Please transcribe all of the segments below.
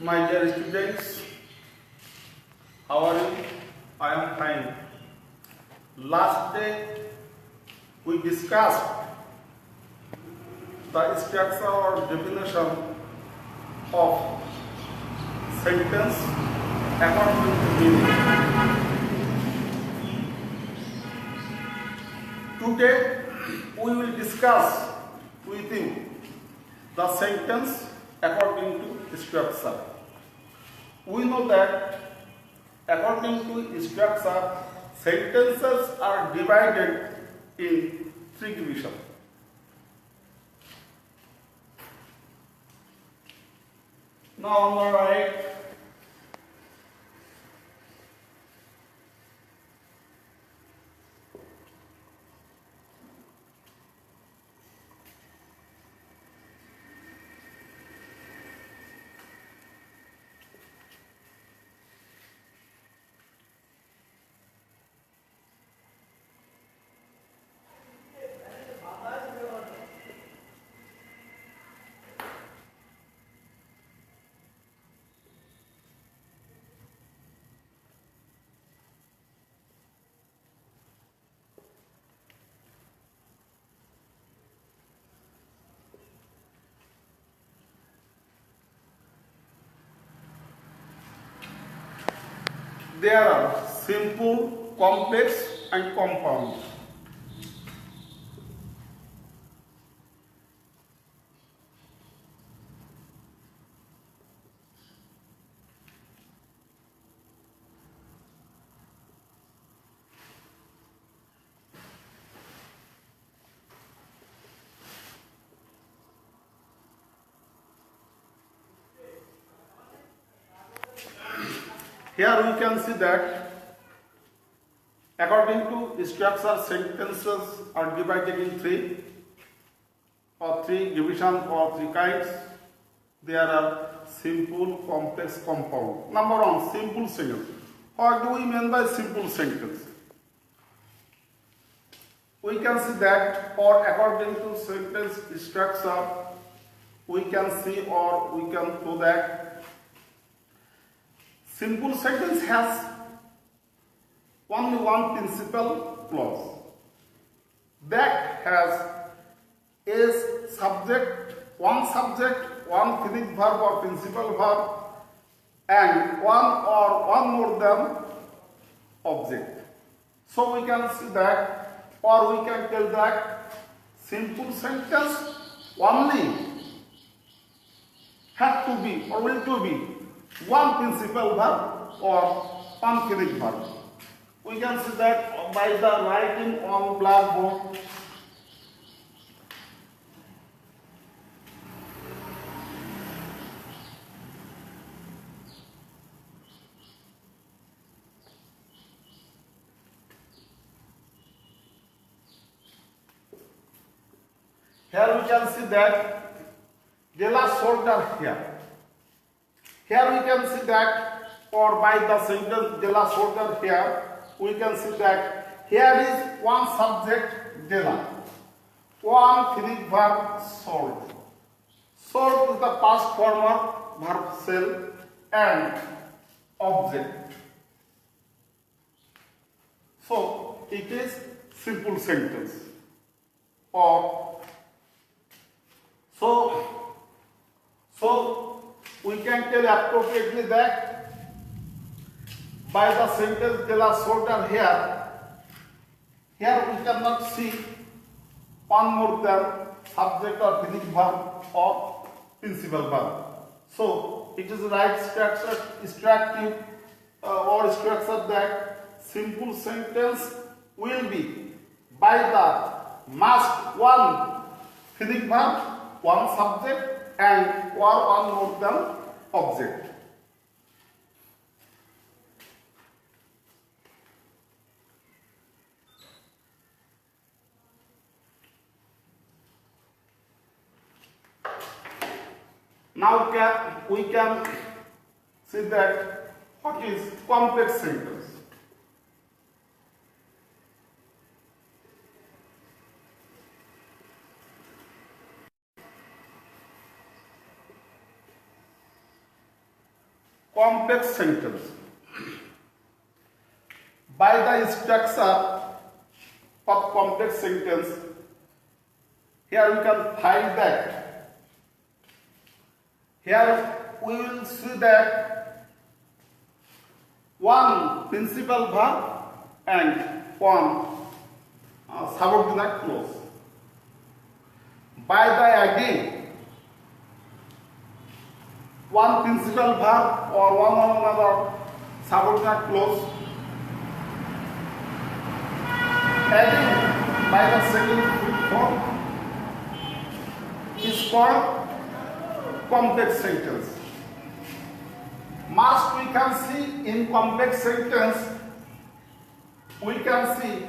My dear students, how are you? I am fine. Last day we discussed the structure or definition of sentence according to meaning. Today we will discuss with you the sentence according to structure. We know that according to structure, sentences are divided in three divisions. Now on the right, there are simple, complex and compound. Here we can see that according to structure, sentences are divided in three divisions or three kinds. There are simple, complex, compound. Number one, simple sentence. What do we mean by simple sentence? We can see that, or according to sentence structure, we can see or we can know that simple sentence has only one principal clause that has a subject, one finite verb or principal verb, and one more than object. So we can see that, or we can tell that simple sentence only have to be or will to be one principal verb or one finite verb. We can see that by the writing on blackboard. Here we can see that de la soldier here. Here we can see that, or by the sentence de la soldier here, we can see that here is one subject de la, one finite verb sold. Sold is the past form of verb sell and object. So it is simple sentence. Or so we can tell appropriately that by the sentence de la soldier here we cannot see one more than subject or finite verb or principal verb. So it is right structure that simple sentence will be by the must one finite verb, one subject and one more than object. Now we can see that what is complex sentence. complex sentence. By the structure of complex sentence, here we can find that. Here we will see that one principal verb and one subordinate clause. By the adding one principal verb or one another subordinate clause, adding by the second form is called complex sentence. Must we can see in complex sentence, we can see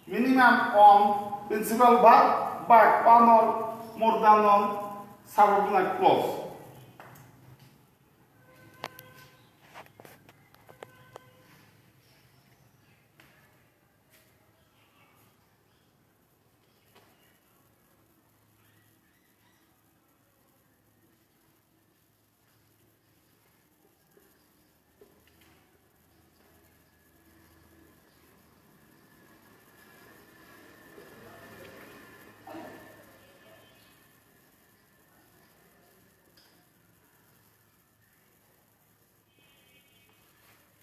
minimum on principal verb but one or more than one subordinate clause.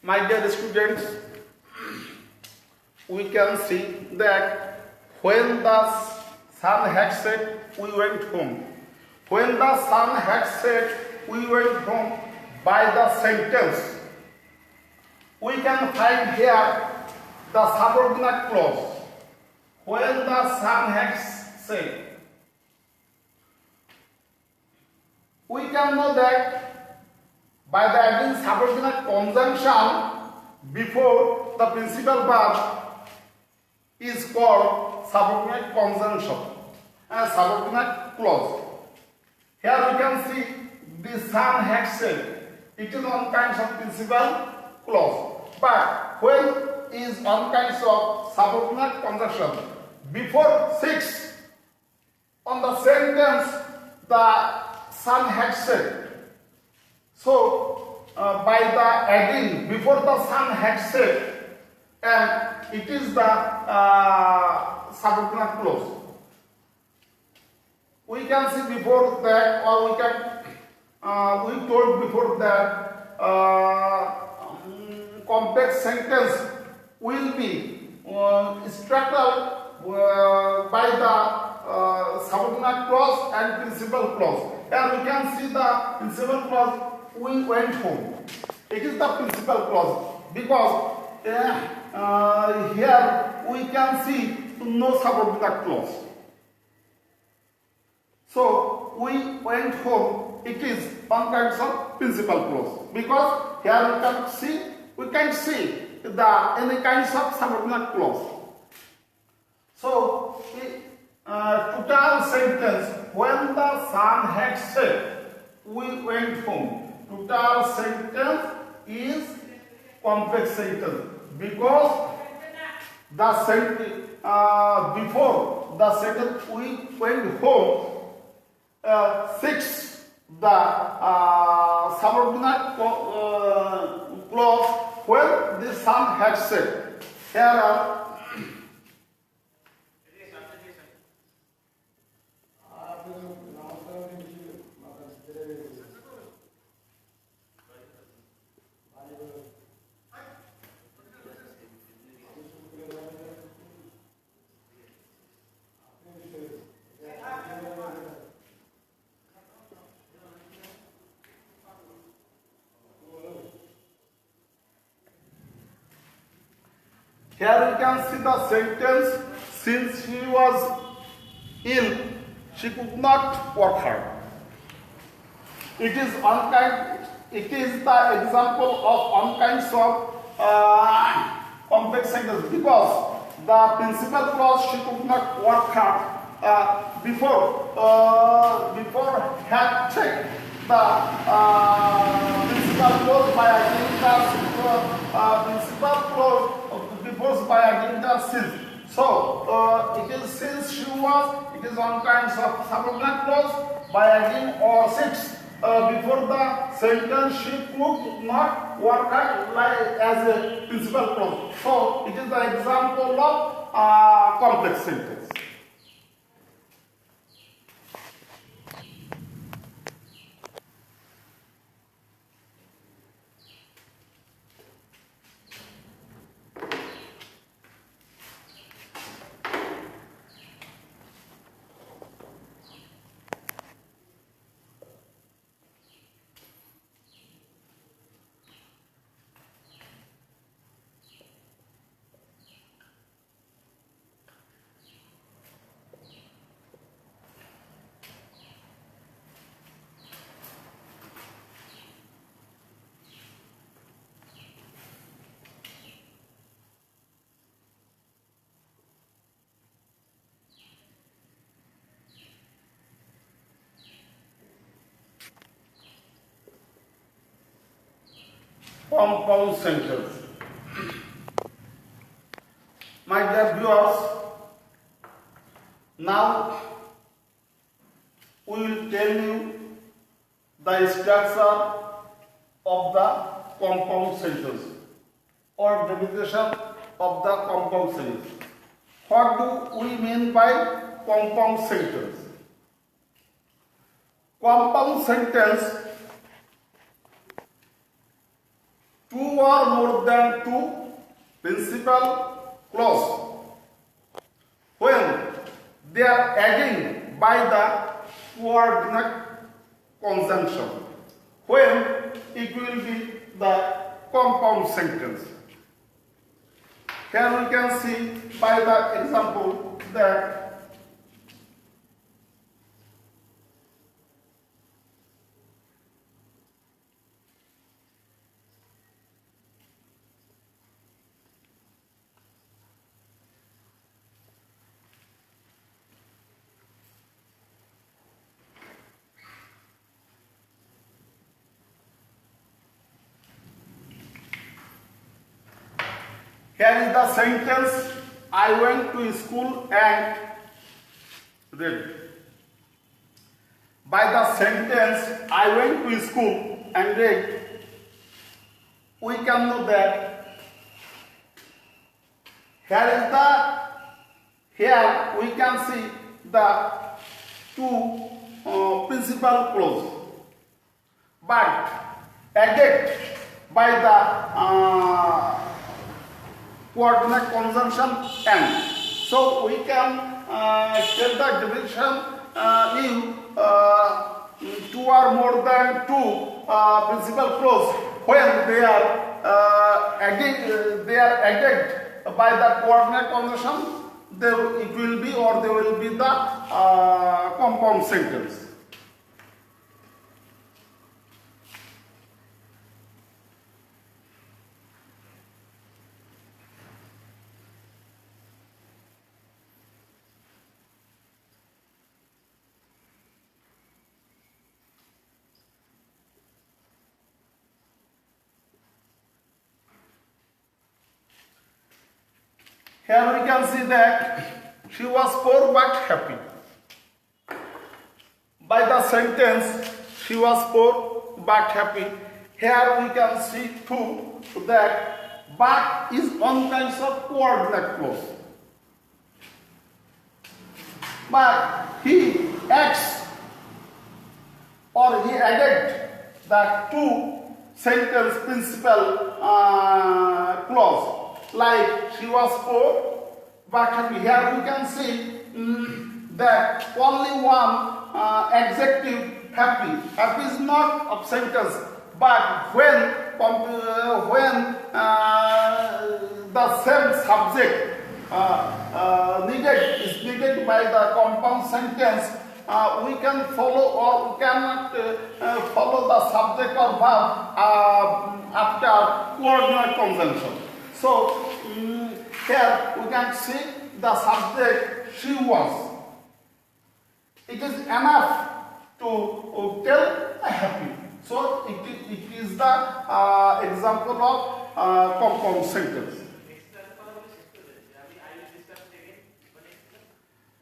My dear students, we can see that when the sun had set, we went home. When the sun had set, we went home. By the sentence, we can find here the subordinate clause. When the sun had set, we can know that by the adding subordinate conjunction before the principal verb is called subordinate conjunction and subordinate clause. Here we can see the sun had set. It is one kind of principal clause. But when is one kind of subordinate conjunction before 6 on the sentence the sun had set. So, by the adding before the sun had set, and it is the subordinate clause. We can see before that, or we told before that complex sentence will be structured by the subordinate clause and principal clause. And we can see the principal clause. We went home. It is the principal clause because here we can see no subordinate clause. So we went home. It is one kind of principal clause because here we can see the any kinds of subordinate clause. So total sentence when the sun had set, we went home. Total sentence is complex sentence because the sentence before the sentence we went home 6 the subordinate clause when the sun had set. Here are here we can see the sentence, since she was ill, she could not work hard. It is the example of one kinds of complex sentence because the principal clause she could not work hard before had checked the principal clause by adding the principal clause before by adding the since. So it is since she was, it is one kind of subordinate clause by adding or 6 before the sentence she could not work out like as a principal clause. So it is the example of complex sentence. Compound sentence. My dear viewers, now we will tell you the structure of the compound sentence or definition of the compound sentence. What do we mean by compound sentence? Compound sentence, two or more than two principal clause when they are adding by the coordinate conjunction, when it will be the compound sentence. Here we can see by the example that here is the sentence, I went to school and read. By the sentence, I went to school and read, we can know that here we can see the two principal clause, but added by the coordinate conjunction and. So we can take the division if two or more than two principal clause when they are added by the coordinate conjunction, it will be or they will be the compound sentence. Here we can see that she was poor but happy. By the sentence, she was poor but happy. Here we can see too that but is one kind of coordinate clause. But he adds or he added the two sentence principal clause. Like she was poor but happy. Here we can see that only one adjective happy. Happy is not of sentence, but when the same subject is needed by the compound sentence, we can follow or we cannot follow the subject or verb after coordinate conjunction. So here we can see the subject she was. It is enough to tell happy. So it is the example of compound sentence.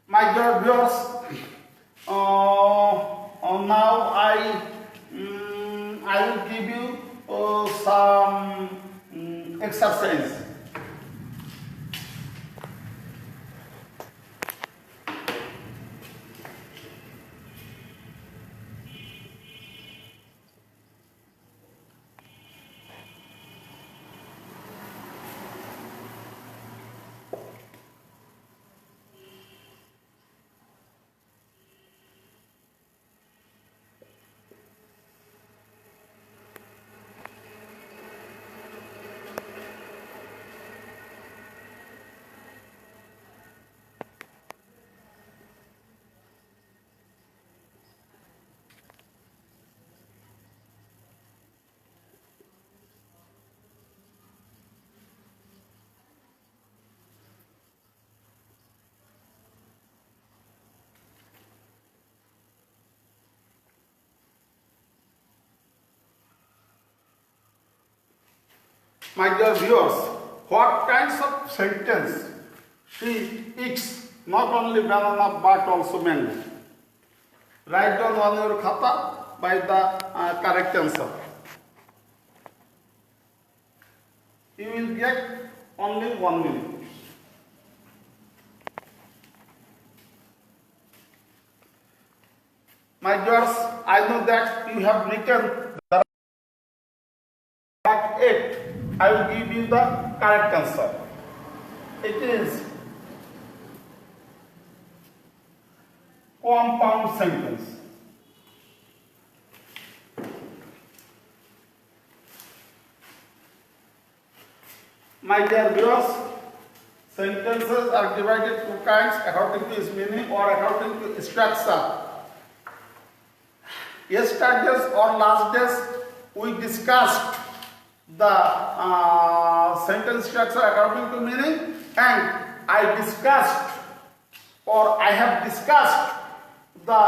My dear viewers, now I I will give you some exercise. My dear viewers, what kinds of sentence she eats not only banana but also mango? Write down on your khata by the correct answer. You will get only 1 minute. My dears, I know that you have written the right 8. I will give you the correct answer. It is compound sentence. My dear viewers, sentences are divided two kinds according to its meaning or according to its structure. Yesterday's or last days we discussed the sentence structure according to meaning, and I discussed or I have discussed the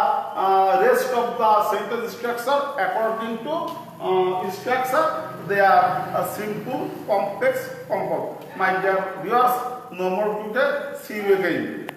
rest of the sentence structure according to structure. They are simple, complex, compound. My dear viewers, no more today. See you again.